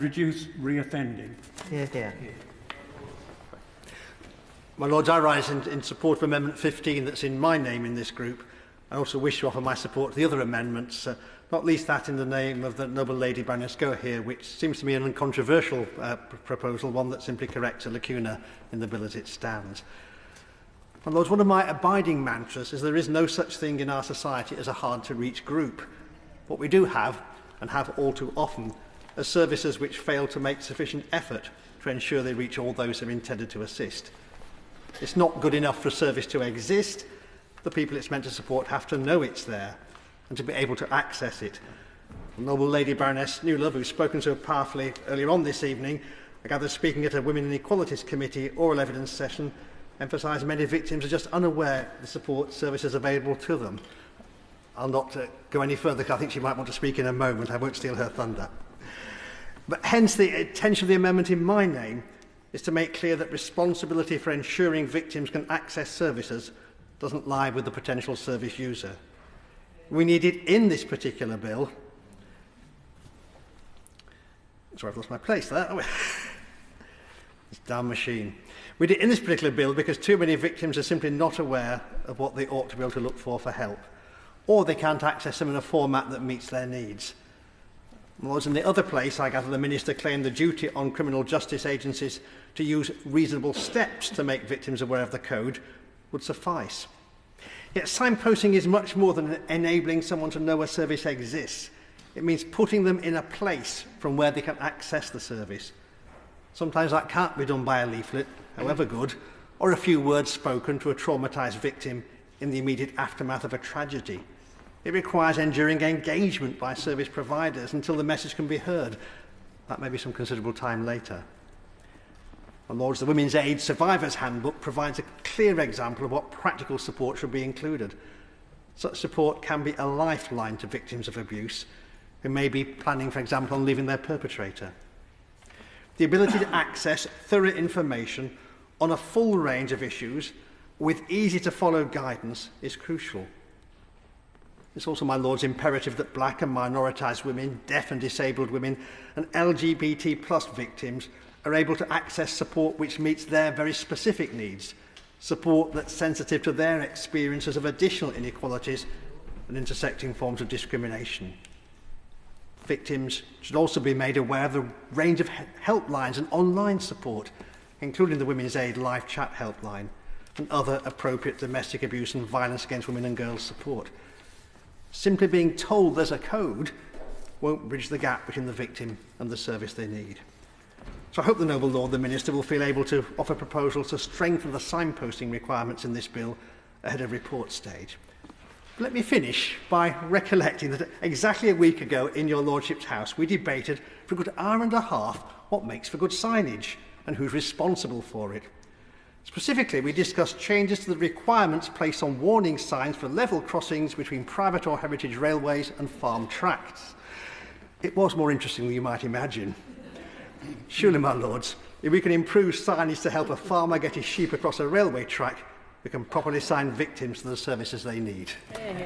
Reduce reoffending. Yeah. My Lords, I rise in support of Amendment 15 that's in my name in this group. I also wish to offer my support to the other amendments, not least that in the name of the noble Lady Baroness Goher, which seems to me an uncontroversial proposal, one that simply corrects a lacuna in the bill as it stands. My Lords, one of my abiding mantras is there is no such thing in our society as a hard-to-reach group. What we do have, and have all too often, are services which fail to make sufficient effort to ensure they reach all those they're intended to assist. It's not good enough for a service to exist. The people it's meant to support have to know it's there and to be able to access it. The noble Lady Baroness Newlove, who's spoken so powerfully earlier on this evening, I gather speaking at a Women and Equalities Committee oral evidence session, emphasised many victims are just unaware of the support services available to them. I'll not go any further because I think she might want to speak in a moment. I won't steal her thunder. But hence the intention of the amendment in my name is to make clear that responsibility for ensuring victims can access services doesn't lie with the potential service user. We need it in this particular bill. Sorry, I've lost my place there. This damn machine. We need it in this particular bill because too many victims are simply not aware of what they ought to be able to look for help, or they can't access them in a format that meets their needs. Whereas in the other place, I gather the Minister claimed the duty on criminal justice agencies to use reasonable steps to make victims aware of the code would suffice. Yet signposting is much more than enabling someone to know a service exists. It means putting them in a place from where they can access the service. Sometimes that can't be done by a leaflet, however good, or a few words spoken to a traumatised victim in the immediate aftermath of a tragedy. It requires enduring engagement by service providers until the message can be heard. That may be some considerable time later. My Lords, the Women's Aid Survivors Handbook provides a clear example of what practical support should be included. Such support can be a lifeline to victims of abuse who may be planning, for example, on leaving their perpetrator. The ability to access thorough information on a full range of issues with easy-to-follow guidance is crucial. It's also, my Lords, imperative that black and minoritized women, deaf and disabled women and LGBT+ victims are able to access support which meets their very specific needs, support that's sensitive to their experiences of additional inequalities and intersecting forms of discrimination. Victims should also be made aware of the range of helplines and online support, including the Women's Aid Live Chat helpline and other appropriate domestic abuse and violence against women and girls support. Simply being told there's a code won't bridge the gap between the victim and the service they need. So I hope the noble Lord, the Minister, will feel able to offer proposals to strengthen the signposting requirements in this bill ahead of report stage. But let me finish by recollecting that exactly a week ago in your Lordship's House we debated for a good hour and a half what makes for good signage and who's responsible for it. Specifically, we discussed changes to the requirements placed on warning signs for level crossings between private or heritage railways and farm tracts. It was more interesting than you might imagine. Surely, my Lords, if we can improve signage to help a farmer get his sheep across a railway track, we can properly sign victims to the services they need.